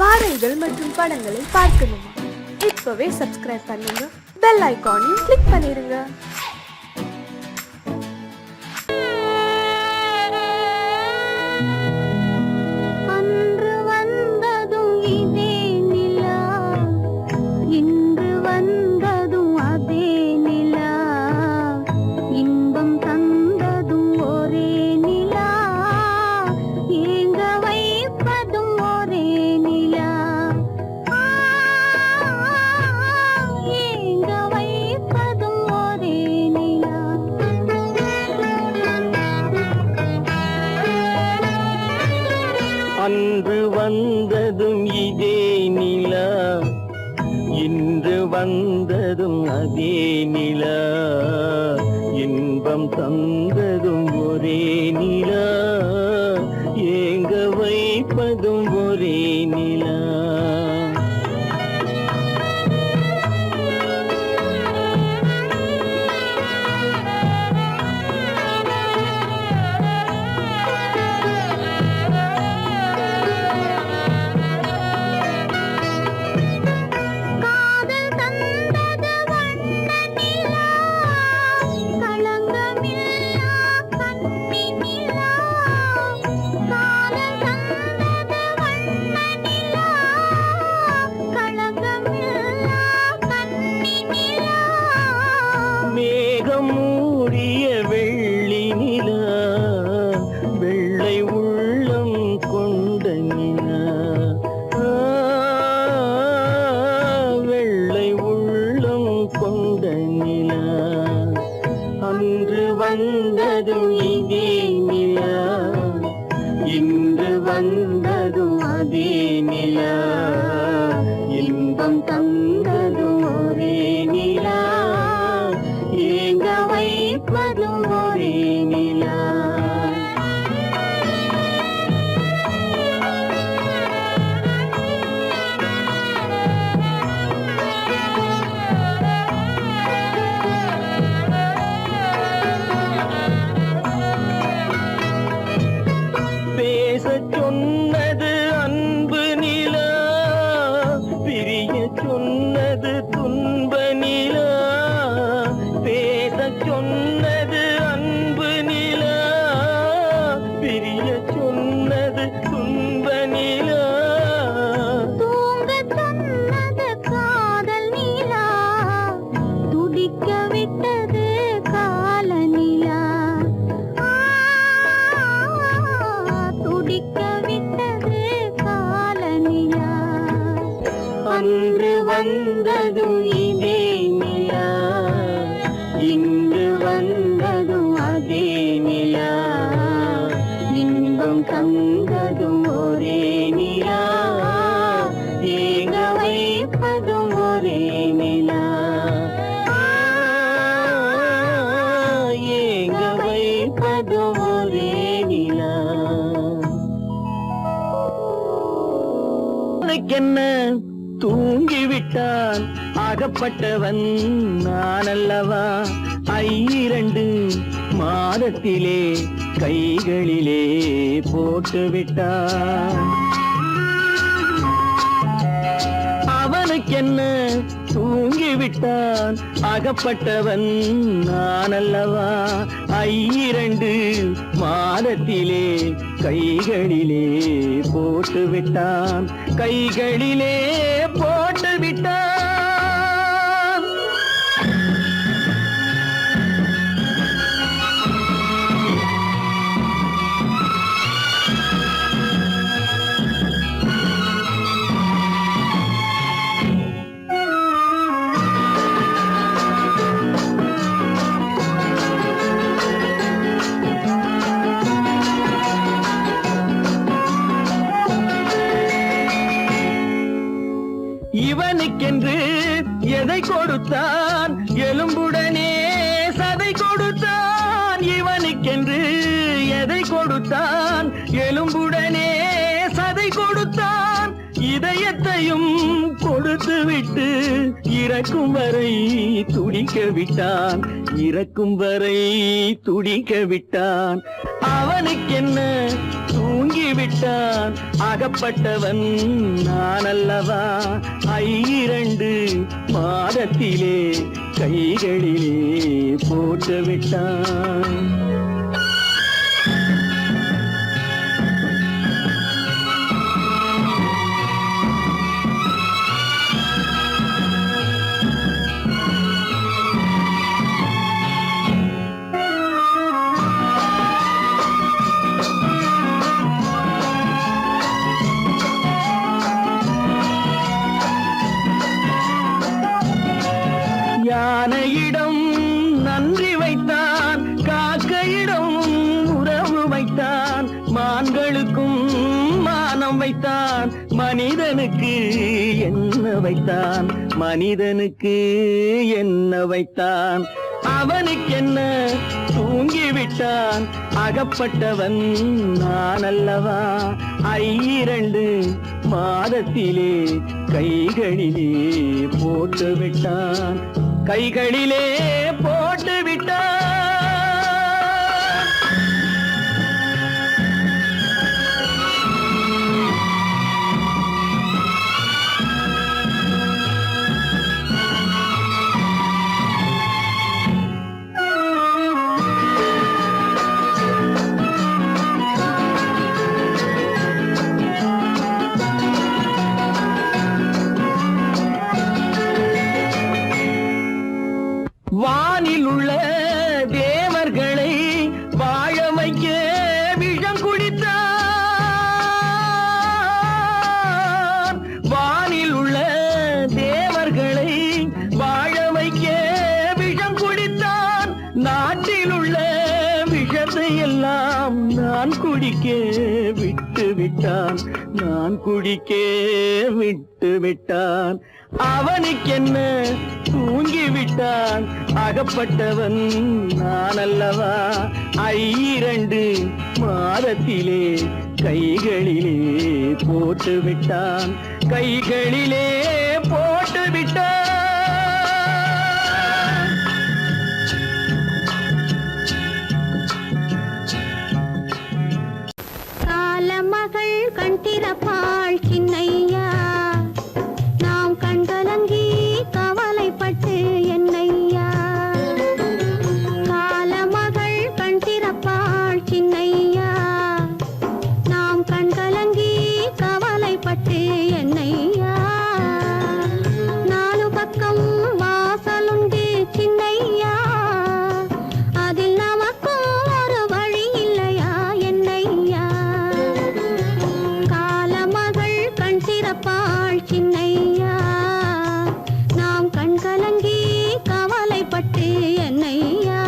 பாடல்கள் மற்றும் படங்களை பார்க்கணுமா? இப்பவே சப்ஸ்கிரைப் பண்ணுங்க, பெல் ஐகானையும் கிளிக் பண்ணிருங்க. அன்று வந்ததும் இதே நிலா, இன்று வந்ததும் அதே நிலா, இன்பம் தந்ததும் ஒரே நிலா, ஏங்க வைப்பதும் ஒரே நிலா. மேகம் மூடிய வெள்ளி நிலா, வெள்ளை உள்ளம் கொண்ட நிலா, வெள்ளை உள்ளம் கொண்ட நிலா. அன்று வந்ததும் இதே நிலா, இன்று வந்ததும் அதே நிலா, இன்பம் தந்ததும் ஒரே நிலா, ஏங்க வைப்பதும் ஒரே நிலா. பேசச் சொன்னது அன்பு நிலா, பிரிய சொன்னது துன்ப நிலா. பேசச் சொன்னது அன்பு நிலா, பிரிய சொன்னது துன்ப நிலா. தூங்கச் சொன்னது காதல் நிலா, துடிக்க விட்டது கால நிலா, துடிக்க விட்டது கால நிலா. அன்று வந்ததும் இதே நிலா, இன்று வந்ததும் அதே நிலா, இன்பம் தந்ததும் ஒரே நிலா, ஏங்க வைப்பதும் ஒரே நிலா, ஏங்க வைப்பதும் ஒரே நிலா. என்ன தூங்கிவிட்டான் அகப்பட்டவன் நான் அல்லவா, 2 மாதத்திலே கைகளிலே போட்டுவிட்டான். அவனுக்கென்ன தூங்கிவிட்டான் அகப்பட்டவன் நான் அல்லவா, 2 மாதத்திலே கைகளிலே போட்டுவிட்டான், கைகளிலே போட்டுவிட்டான். இவனுக்கென்று எதை கொடுத்தான், எலும்புடனே சதை கொடுத்தான். இவனுக்கென்று எதை கொடுத்தான், எலும்புடனே சதை கொடுத்தான். இதயத்தையும் கொடுத்து விட்டு இறக்கும் வரை துடிக்க விட்டான், இறக்கும் வரை துடிக்க விட்டான். அவனுக்கென்ன தூங்கிவிட்டான் அகப்பட்டவன் நான் அல்லவா 2 மாதத்திலே கைகளிலே போட்டு விட்டான். யானையிடம் நன்றி வைத்தான், காக்கையிடம் உறவு வைத்தான், மான்களுக்கும் மானம் வைத்தான், மனிதனுக்கு என்ன வைத்தான், மனிதனுக்கு என்ன வைத்தான். அவனுக்கென்ன தூங்கிவிட்டான், அகப்பட்டவன் நான் அல்லவா 2 மாதத்திலே கைகளிலே போட்டு விட்டான், கைகளிலே போட்டு விட்டான். வானில் உள்ள தேவர்களை வாழ வைக்க விஷம் குடித்தான். வானில் உள்ள தேவர்களை வாழ வைக்க விஷம் குடித்தான். நாட்டில் உள்ள விஷத்தை எல்லாம் நான் குடிக்க விட்டு விட்டான், நான் குடிக்க விட்டு விட்டான். அவனுக்கென்ன தூங்கிவிட்டான், அகப்பட்டவன் நான் அல்லவா 2 மாதத்திலே கைகளிலே போட்டு விட்டான், கைகளிலே போட்டு விட்டான். காலமகள் கண் திறப்பாள் சின்னையா, நாம் கண்கலங்கி கவலைப்பட்டு என்னையா. காலமகள் கண் திறப்பாள் சின்னையா, நாம் கண்கலங்கி கவலைப்பட்டு என்னையா. 4 பக்கம் வாசலுண்டு சின்னையா, அதில் நமக்கும் ஒரு வழி இல்லையா என்னையா. காலமகள் கண் திறப்பாள் சின்னையா, நாம் கண் கலங்கி கவலைப்பட்டு என்னையா.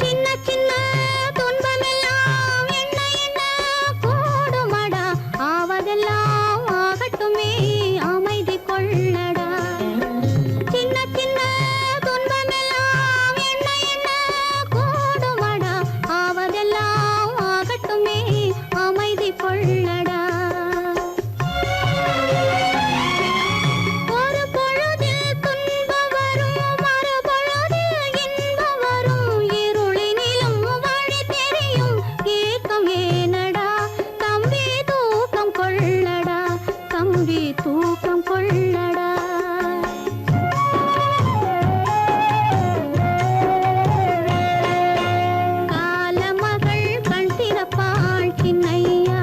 சின்ன சின்ன துன்பமெல்லாம் என்ன என்ன கூடுமடா, ஆவதெல்லாம் ஆகட்டுமே அமைதி கொள்ளடா. சின்ன சின்ன துன்பமெல்லாம் என்ன என்ன கூடுமடா, ஆவதெல்லாம் ஆகட்டுமே அமைதி கொள்ளடா. ஒரு பொழுதில் துன்பம் வரும், மறுபொழுதில் இன்பம் வரும், இருளினிலும் வழி தெரியும், ஏக்கம் ஏனடா தம்பி தூக்கம் கொள்ளடா, தம்பி தூக்கம் கொள்ளடா. காலமகள் கண் திறப்பாள் சின்னையா,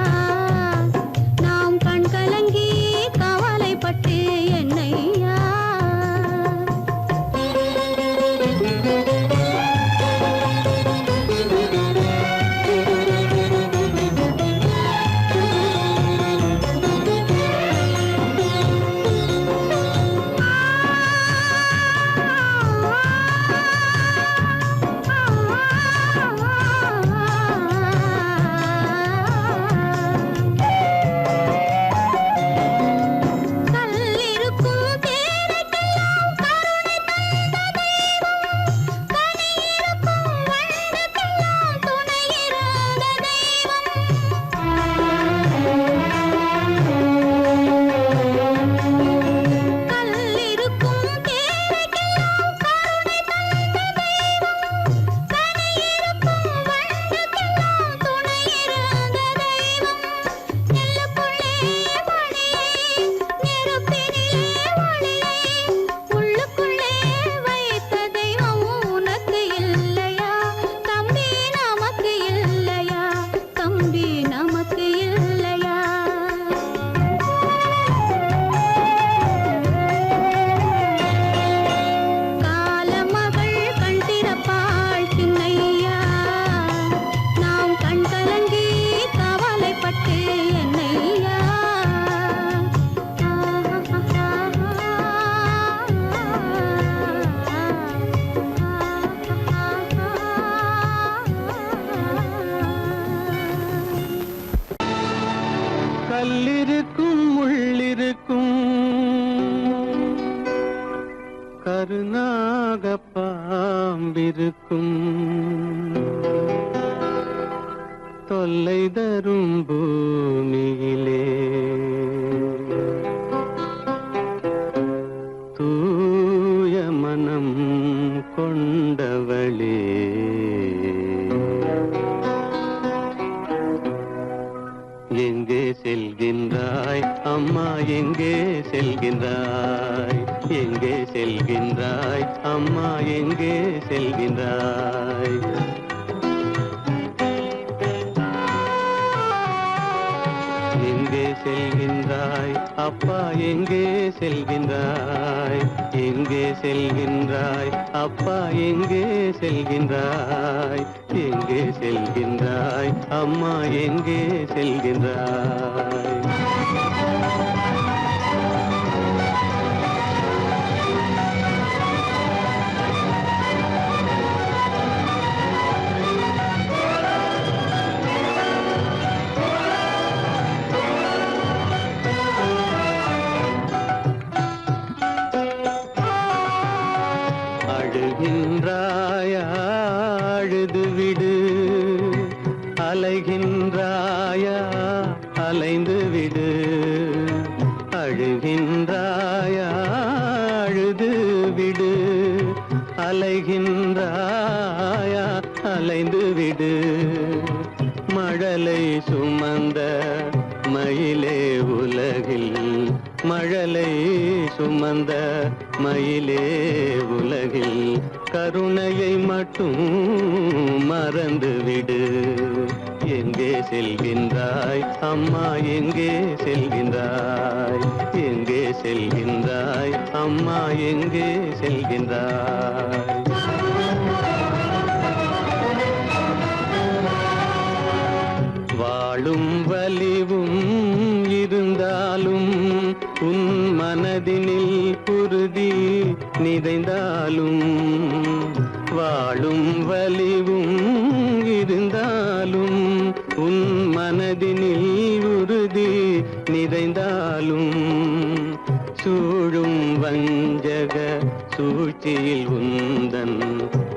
கல்லிருக்கும் முள்ளிருக்கும் கருநாக பாம்பிருக்கும் தொல்லை தரும் பூமியிலே தூய மனம் கொண்டவளே எங்கே செல்கின்றாய் அம்மா எங்கே செல்கின்றாய் எங்கே செல்கின்றாய் அம்மா எங்கே செல்கின்றாய் எங்கே செல்கின்றாய் அப்பா எங்கே செல்கின்றாய் எங்கே செல்கின்றாய் அப்பா எங்கே செல்கின்றாய் எங்கே செல்கின்றாய் அம்மா எங்கே செல்கின்றாய் அழுகின்றாயா அழுது விடு அலைகின்றாயா அலைந்து விடு அழுகின்றாயா அழுது விடு அலைகின்றாயா அலைந்து விடு மழலை சுமந்த மயிலே உலகில் மழலை சுமந்த மயிலே உலகில் கருணையை மட்டும் மறந்துவிடு எங்கே செல்கின்றாய் அம்மா எங்கே செல்கின்றாய் எங்கே செல்கின்றாய் அம்மா எங்கே செல்கின்றாய் வாழும் வலிவும் இருந்தாலும் உன் மனதினில் உறுதி நிறைந்தாலும் வாழும் வலிவும் இருந்தாலும் உன் மனதினில் உறுதி நிறைந்தாலும் சூழும் வஞ்சக சூழ்ச்சியில் உந்தன்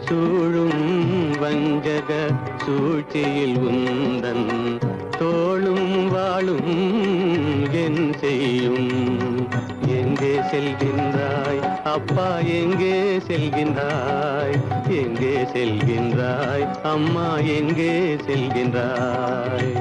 சூழும் வஞ்சக சூழ்ச்சியில் உந்தன் தோளும் வாழும் என் செய்யும் எங்கே செல்கின்றாய் அப்பா எங்கே செல்கின்றாய் எங்கே செல்கின்றாய் அம்மா எங்கே செல்கின்றாய்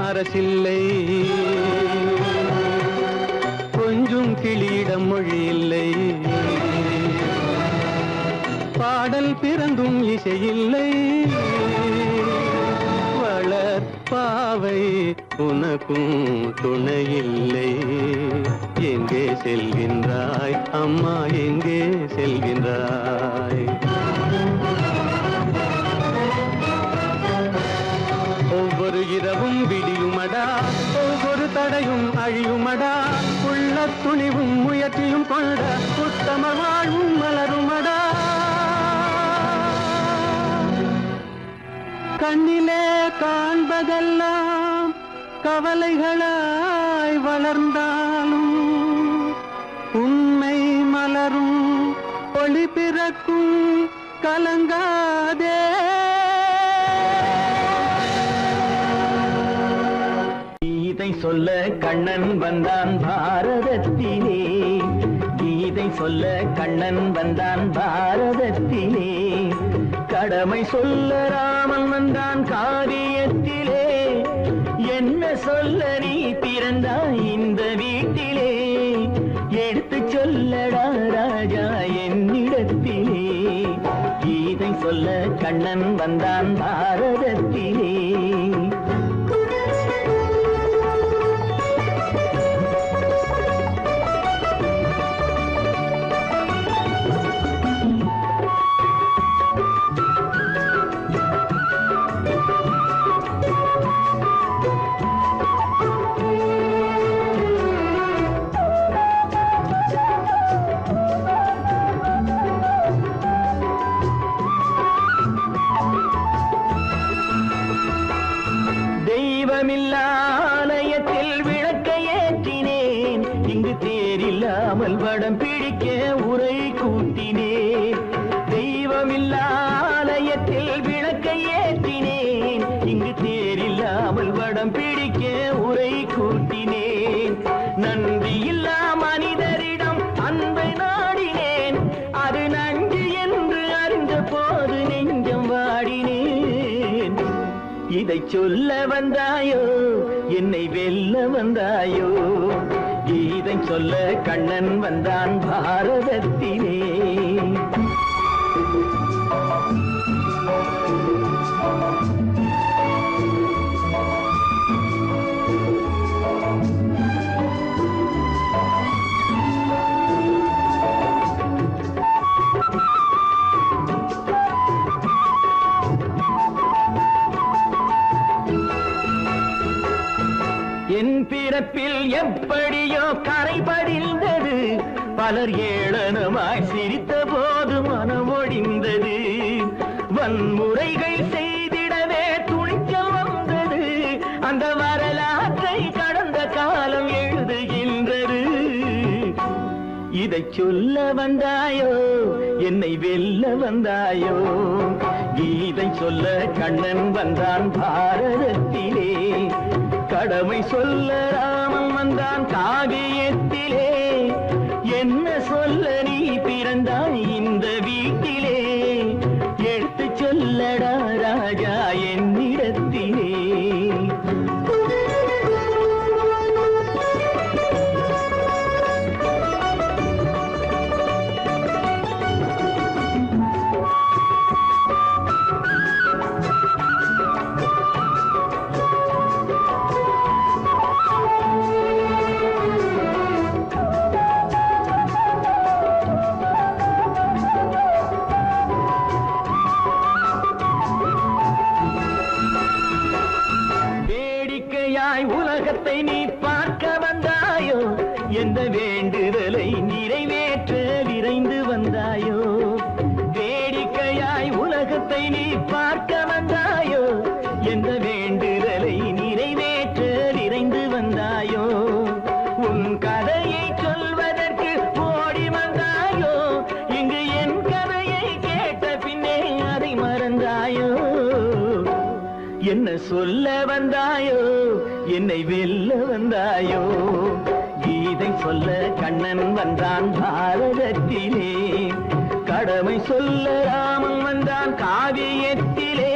அரசில்லை கொஞ்சம் கிளியிடம் மொழி இல்லை பாடல் பிறந்தும் இசையில்லை வளர் பாவை உனக்கும் துணையில்லை எங்கே செல்கின்றாய் அம்மா எங்கே செல்கின்றாய் ஒவ்வொரு இரவும் விடியுமடா ஒவ்வொரு தடையும் அழியுமடா உள்ள துணிவும் முயற்சியும் கொண்ட உத்தம வாழ்வும் மலருமடா கண்ணிலே காண்பதெல்லாம் கவலைகளாய் வளர்ந்தாலும் உண்மை மலரும் ஒளி பிறக்கும் கலங்காதே கீதை சொல்ல கண்ணன் வந்தான் பாரதத்திலே கீதை சொல்ல கண்ணன் வந்தான் பாரதத்திலே கடமை சொல்ல ராமன் வந்தான் காரியத்திலே என்ன சொல்ல நீ பிறந்தாய் இந்த வீட்டிலே எடுத்து சொல்லடா ராஜா என்னிடத்திலே கீதை சொல்ல கண்ணன் வந்தான் பாரதத்திலே இதை சொல்ல வந்தாயோ என்னை வெல்ல வந்தாயோ கீதை சொல்ல கண்ணன் வந்தான் பாரதத்திலே என் பிறப்பில் எப்படியோ கரை படிந்தது பலர் ஏளனமாய் சிரித்த போது மனம் ஒடிந்தது வன்முறைகள் செய்திடவே துணிச்சல் வந்தது அந்த வரலாற்றை கடந்த காலம் எழுதுகின்றது இதை சொல்ல வந்தாயோ என்னை வெல்ல வந்தாயோ கீதை சொல்ல கண்ணன் வந்தான் பாரதத்திலே கடமை சொல்ல ராமன் வந்தான் காவியத்திலே என்ன சொல்ல நீ பிறந்தாய் இந்த வீட்டிலே எடுத்து சொல்லடா ராஜா என்னிடத்திலே உலகத்தை நீ பார்க்க வந்தாயோ எந்த வேண்டுதலை நிறைவேற்ற விரைந்து வந்தாயோ வேடிக்கையாய் உலகத்தை நீ பார்க்க வந்தாயோ எந்த வேண்டுதலை நிறைவேற்ற விரைந்து வந்தாயோ உன் கதையை சொல்வதற்கு ஓடி வந்தாயோ இங்கு என் கதையை கேட்ட பின்னே அதை மறந்தாயோ என்ன சொல்ல வந்தாயோ என்னை வெல்ல வந்தாயோ கீதை சொல்ல கண்ணன் வந்தான் பாரதத்திலே கடமை சொல்ல ராமன் வந்தான் காவியத்திலே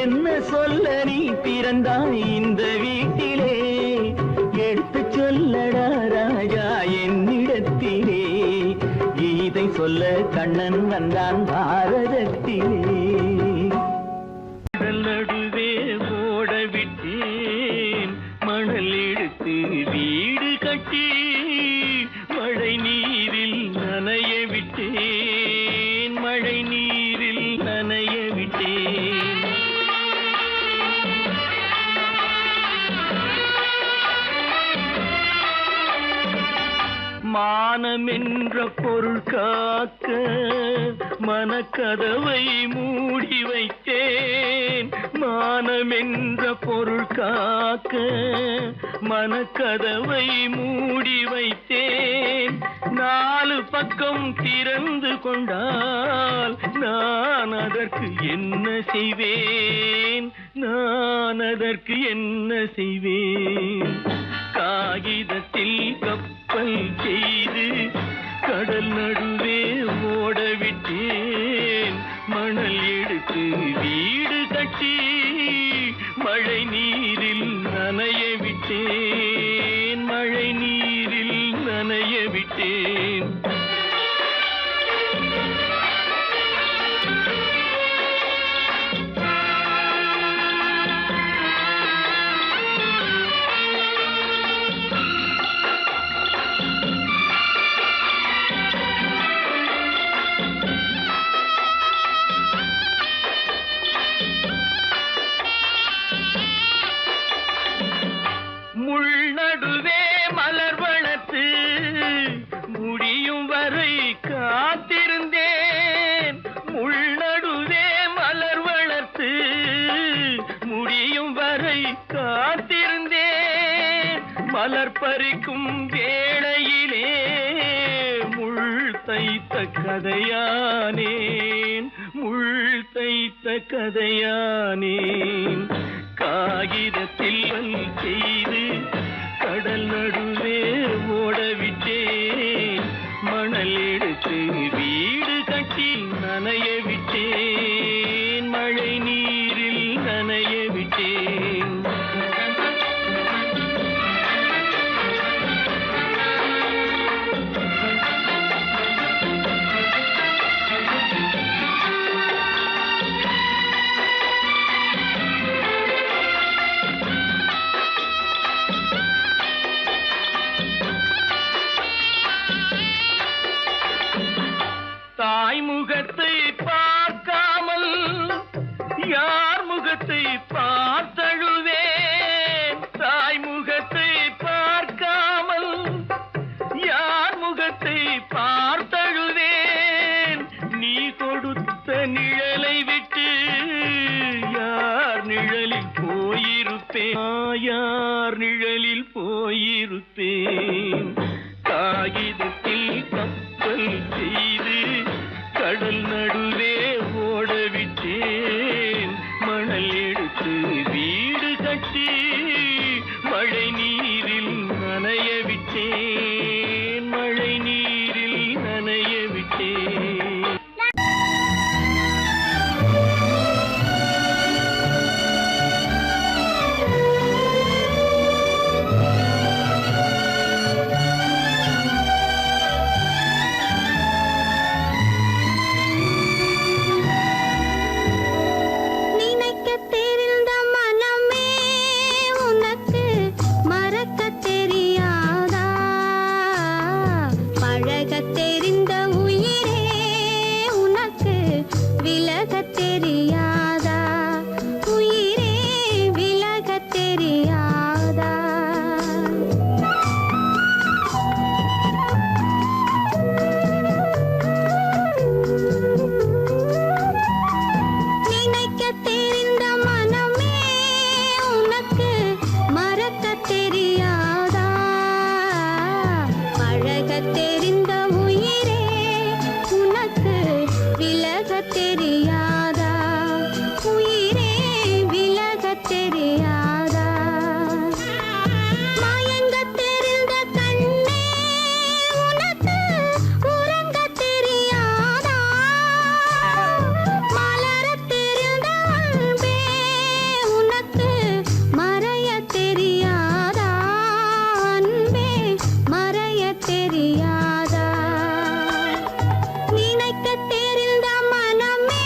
என்ன சொல்ல நீ பிறந்தாய் இந்த வீட்டிலே எடுத்து சொல்லடா ராஜா என்னிடத்திலே கீதை சொல்ல கண்ணன் வந்தான் பாரதத்திலே நடுவே ஓட விட்டேன் மணல் எடுத்து வீடு கட்டி மழை நீரில் நனைய விட்டேன் மழை நீரில் நனைய விட்டேன் மானம் என்ற பொருள் காக்க மனக்கதவை மூடி வைத்தேன் மானம் என்ற பொருள் காக்க மனக்கதவை மூடி வைத்தேன் நாலு பக்கம் திறந்து கொண்டால் நான் அதற்கு என்ன செய்வேன் நான் அதற்கு என்ன செய்வேன் காகிதத்தில் கப்பல் செய்து கடல் நடுவே ஓட விட்டேன் மணல் எடுத்து வீடு கட்டி மழை நீரில் நனைய விட்டேன் மழை நீரில் நனைய விட்டேன் முள்நடுவே மலர் வளர்த்து முடியும் வரை காத்திருந்தேன் முள்நடுவே மலர் வளர்த்து முடியும் வரை காத்திருந்தேன் மலர் பறிக்கும் வேளையிலே முள் தைத்த கதையானேன் முள் தைத்த கதையானேன் காகிதத்தில் செய்து கடல் நடுவே ஓடவிட்டேன் மணல் எடுத்து வீடு கட்டி நனைய விட்டேன் மழை நீரில் நனைய விட்டேன் தாய் முகத்தை பார்க்காமல் யார் முகத்தை பார்த்தழுவேன் தாய் முகத்தை பார்க்காமல் யார் முகத்தை பார்த்தழுவேன் நீ கொடுத்த நிழலை விட்டு யார் நிழலில் போயிருப்பேன் யார் நிழலில் போயிருப்பேன் காகிதத்தில் கப்பல் செய்து கடல் நடுவே ஓடவிட்டேன் மணல் எடுத்து வீடு கட்டி மழை நீரில் நனைய விட்டேன் மழை நீரில் நனைய விட்டேன் நினைக்கத் தெரிந்த மனமே உனக்கு மறக்கத் தெரியாதா? பழகத் தெரிந்த உயிரே உனக்கு விலகத் தெரியாதா? உயிரே விலகத் தெரியாதா? நினைக்கத் தெரிந்த மனமே உனக்கு மறக்கத் தெரியாதா? பழகத் தெரிந்த உயிரே உனக்கு விலகத் தெரியாதா? உயிரே விலகத் தெரியாதா? மயங்கத் தெரிந்த கண்ணே உனக்கு உறங்கத் தெரியாதா? மலரத் தெரிந்த அன்பே உனக்கு மறையத் தெரியாதா? அன்பே மறையத் தெரியாதா? நினைக்கத் தெரிந்த மனமே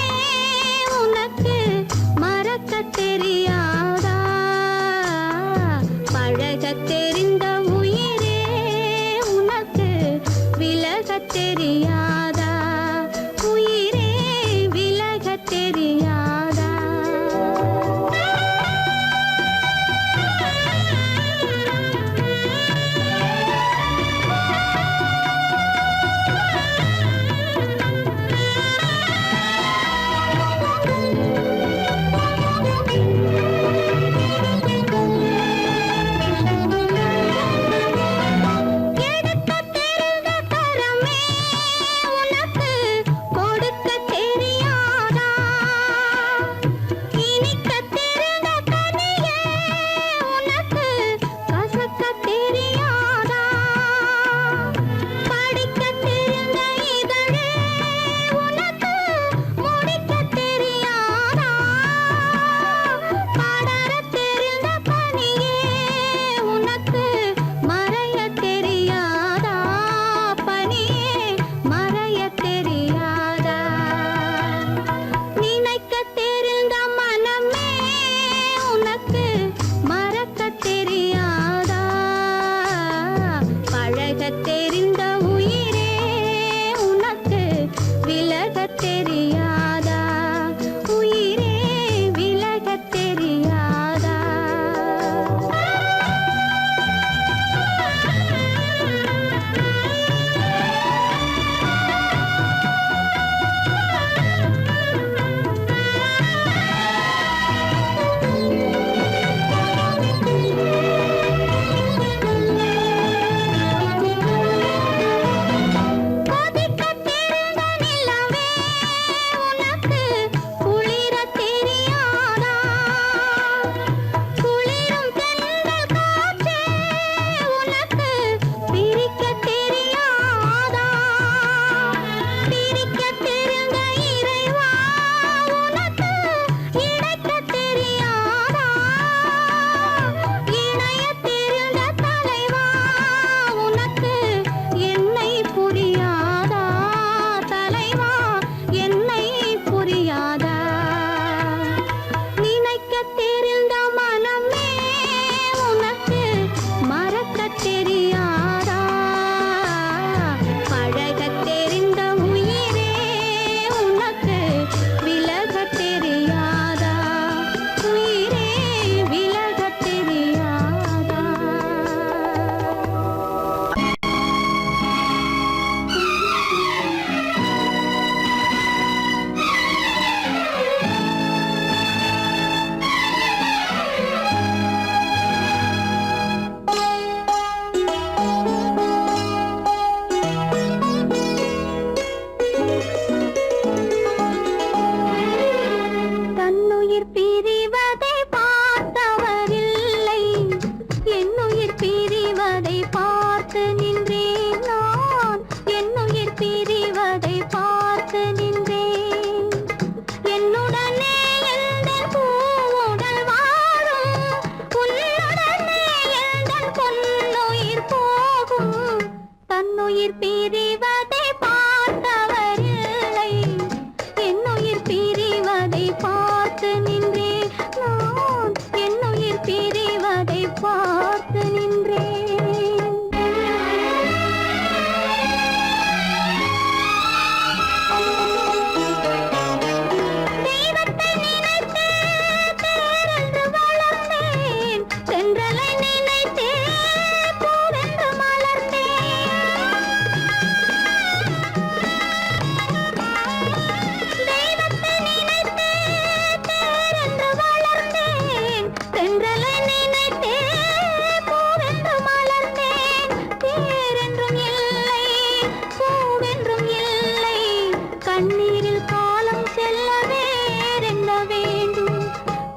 கண்ணீரில் காலம் செல்ல வேறென்ன வேண்டும்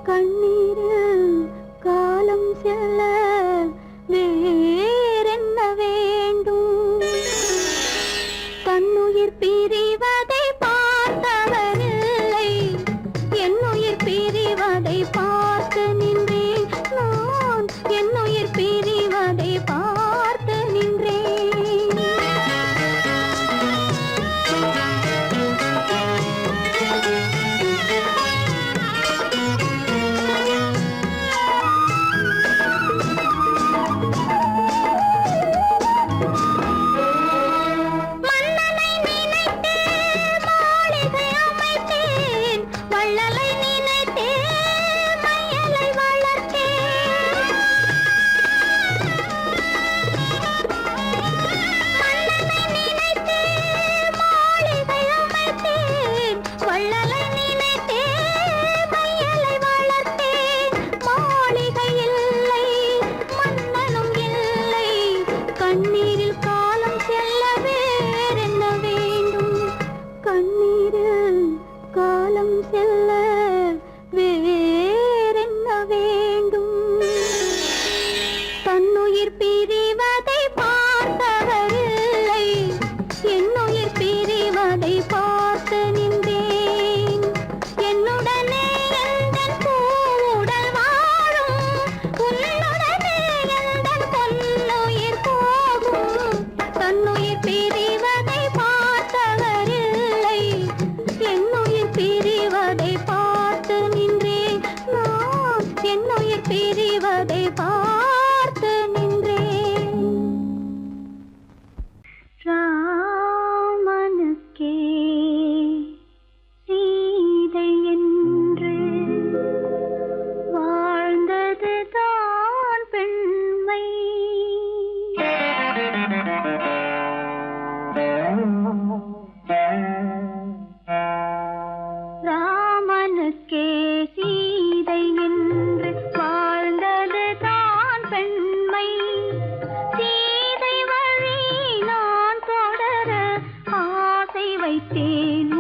கண்ணீரில் காலம் செல்ல வேறென்ன வேண்டும் தன்னுயிர் பிரிவதை பார்த்தவரில்லை என்னுயிர் பிரிவதை பார்த்து நின்றேன் நான் என்னுயிர் பிரிவதை பார்த்து நின்றேன் மன்னனை நினைத்தே மாளிகை அமைத்தேன் வள்ளலை நினைத்தே மையலை வளர்த்தேன் மன்னனை நினைத்தே மாளிகை அமைத்தேன் வள்ளலை நினைத்தே மையலை வளர்த்தேன் மாளிகை இல்லை மன்னனும் இல்லை கண்ணீரில் காலம் செல்ல வேறென்ன வேண்டும் கண்ணீரில் காலம் செல்ல வேறென்ன வேண்டும் தன்னுயிர் பிரிவதை பார்த்தவரில்லை என்னுயிர் பிரிவதை பார்த்து நின்றேன் என்னுடனே எந்தன் பூவுடல் வாழும் உன்னுடனே எந்தன் பொன்னுயிர் போகும் தன்னுயிர் பிரிவதை பார்த்தவரில்லை என்னுயிர் பிரிவதை பார்த்து நின்றேன் நான் என்னுயிர் பிரிவதை பார்த்து நின்றேன் ராமனுக்கே சீதை என்று வாழ்ந்ததுதான் பெண்மை ராமனுக்கே சீதை என்று வாழ்ந்ததுதான் பெண்மை சீதை வழி நான் தொடர ஆசை வைத்தேன்